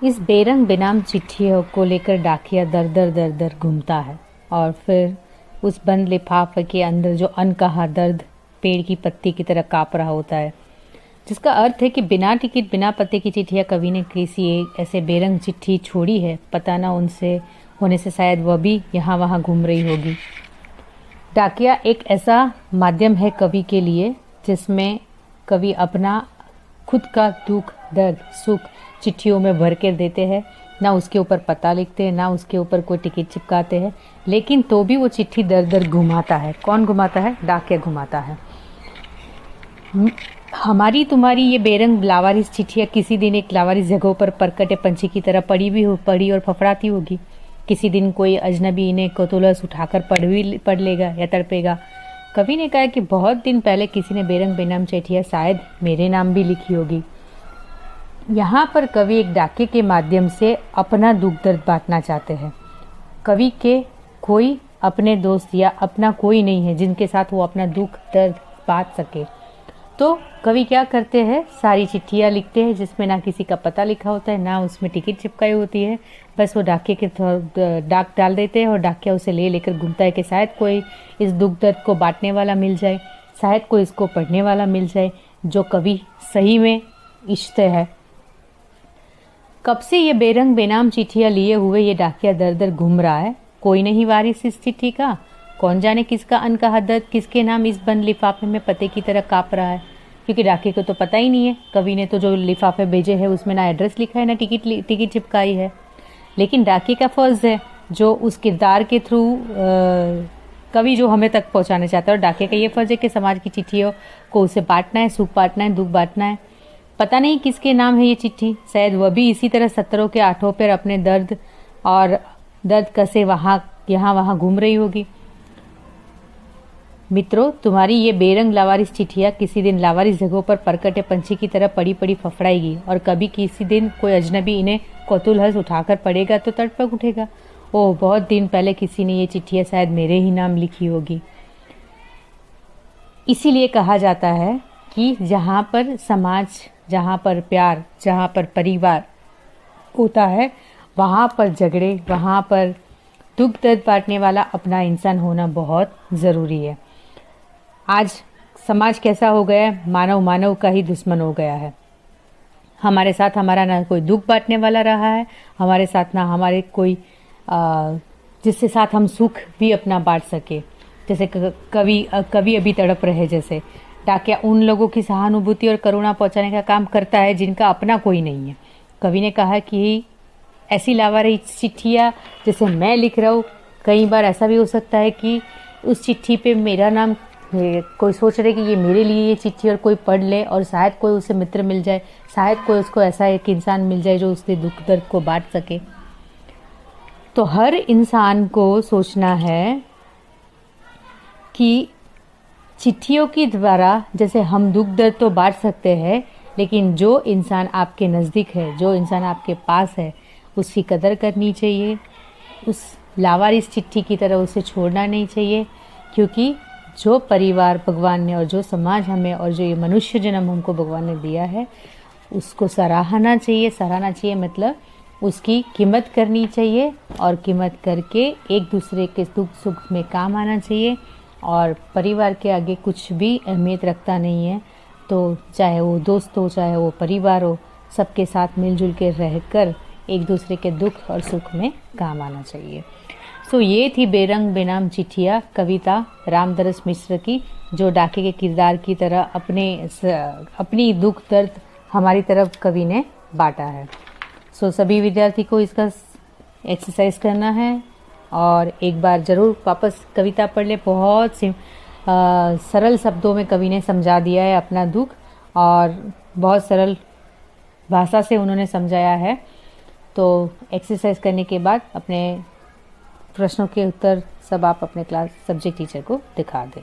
इस बेरंग बेनाम चिट्ठियों को लेकर डाकिया दर दर दर दर घूमता है और फिर उस बंद लिफाफे के अंदर जो अनकहा दर्द पेड़ की पत्ती की तरह काँप रहा होता है, जिसका अर्थ है कि बिना टिकट बिना पते की चिट्ठियाँ कवि ने किसी एक ऐसे बेरंग चिट्ठी छोड़ी है, पता ना उनसे होने से शायद वह भी यहाँ वहाँ घूम रही होगी। डाकिया एक ऐसा माध्यम है कवि के लिए जिसमें कवि अपना खुद का दुख दर्द सुख चिट्ठियों में भर कर देते हैं। ना उसके ऊपर पता लिखते हैं, ना उसके ऊपर कोई टिकट चिपकाते हैं, लेकिन तो भी वो चिट्ठी दर दर घुमाता है। कौन घुमाता है? डाकिया घुमाता है। हमारी तुम्हारी ये बेरंग लावारिस चिट्ठियाँ किसी दिन एक लावारिस जगहों पर परकटे पंछी की तरह पड़ी और फफड़ाती होगी। किसी दिन कोई अजनबी इन्हें कौतूहल उठाकर पढ़ लेगा या तड़पेगा। कवि ने कहा कि बहुत दिन पहले किसी ने बेरंग बेनाम चिट्ठियाँ शायद मेरे नाम भी लिखी होगी। यहाँ पर कवि एक डाके के माध्यम से अपना दुख दर्द बांटना चाहते हैं। कवि के कोई अपने दोस्त या अपना कोई नहीं है जिनके साथ वो अपना दुख दर्द बांट सके। तो कवि क्या करते हैं, सारी चिट्ठियाँ लिखते हैं जिसमें ना किसी का पता लिखा होता है, ना उसमें टिकट चिपकाई होती है। बस वो डाके के डाक डाल देते हैं और डाकिया उसे लेकर घूमता है कि शायद कोई इस दुख दर्द को बांटने वाला मिल जाए, शायद कोई इसको पढ़ने वाला मिल जाए जो कवि सही में इश्क है। कब से ये बेरंग बेनाम चिट्ठियाँ लिए हुए ये डाकिया दर दर घूम रहा है। कोई नहीं वारिस इस चिट्ठी का। कौन जाने किसका अनकहा दर्द किसके नाम इस बंद लिफाफे में पते की तरह काँप रहा है, क्योंकि डाके को तो पता ही नहीं है। कवि ने तो जो लिफाफे भेजे हैं उसमें ना एड्रेस लिखा है ना टिकट चिपकाई है। लेकिन डाके का फर्ज है जो उस किरदार के थ्रू कवि जो हमें तक पहुंचाना चाहता है, और डाके का ये फर्ज है कि समाज की चिट्ठियों को उसे बांटना है, सुख बांटना है, दुख बांटना है। पता नहीं किसके नाम है ये चिट्ठी, शायद वह भी इसी तरह सत्तरों के आठों पर अपने दर्द कसे यहाँ वहाँ घूम रही होगी। मित्रों, तुम्हारी ये बेरंग लावारिस चिट्ठियाँ किसी दिन लावारिस जगहों पर परकटे पंछी की तरह पड़ी फफड़ाएगी, और कभी किसी दिन कोई अजनबी इन्हें कौतूहल उठाकर पढ़ेगा तो तड़पक उठेगा, ओह बहुत दिन पहले किसी ने ये चिट्ठियाँ शायद मेरे ही नाम लिखी होगी। इसीलिए कहा जाता है कि जहाँ पर समाज, जहाँ पर प्यार, जहाँ पर परिवार होता है, वहाँ पर झगड़े, वहाँ पर दुख दर्द बांटने वाला अपना इंसान होना बहुत ज़रूरी है। आज समाज कैसा हो गया है, मानव मानव का ही दुश्मन हो गया है। हमारे साथ हमारा ना कोई दुख बांटने वाला रहा है, हमारे साथ ना हमारे कोई जिसके साथ हम सुख भी अपना बांट सके। जैसे कवि अभी तड़प रहे, जैसे डाकिया उन लोगों की सहानुभूति और करुणा पहुंचाने का काम करता है जिनका अपना कोई नहीं है। कवि ने कहा कि ऐसी लावारिस चिट्ठियाँ जैसे मैं लिख रहा हूँ, कई बार ऐसा भी हो सकता है कि उस चिट्ठी पे मेरा नाम, कोई सोच रहे कि ये मेरे लिए ये चिट्ठी, और कोई पढ़ ले और शायद कोई उसे मित्र मिल जाए, शायद कोई उसको ऐसा एक इंसान मिल जाए जो उसके दुख दर्द को बांट सके। तो हर इंसान को सोचना है कि चिट्ठियों के द्वारा जैसे हम दुख दर्द तो बांट सकते हैं, लेकिन जो इंसान आपके नज़दीक है, जो इंसान आपके पास है, उसकी कदर करनी चाहिए। उस लावारिस चिट्ठी की तरह उसे छोड़ना नहीं चाहिए, क्योंकि जो परिवार भगवान ने और जो समाज हमें और जो ये मनुष्य जन्म हमको भगवान ने दिया है, उसको सराहना चाहिए मतलब उसकी कीमत करनी चाहिए, और कीमत करके एक दूसरे के दुख सुख में काम आना चाहिए। और परिवार के आगे कुछ भी अहमियत रखता नहीं है, तो चाहे वो दोस्त हो, चाहे वो परिवार हो, सबके साथ मिलजुल के रहकर एक दूसरे के दुख और सुख में काम आना चाहिए। सो ये थी बेरंग बेनाम चिट्ठियाँ, कविता रामदरस मिश्र की, जो डाके के किरदार की तरह अपनी दुख दर्द हमारी तरफ कवि ने बांटा है। सो सभी विद्यार्थी को इसका एक्सरसाइज करना है और एक बार ज़रूर वापस कविता पढ़ ले। बहुत सरल शब्दों में कवि ने समझा दिया है अपना दुख, और बहुत सरल भाषा से उन्होंने समझाया है। तो एक्सरसाइज करने के बाद अपने प्रश्नों के उत्तर सब आप अपने क्लास सब्जेक्ट टीचर को दिखा दें।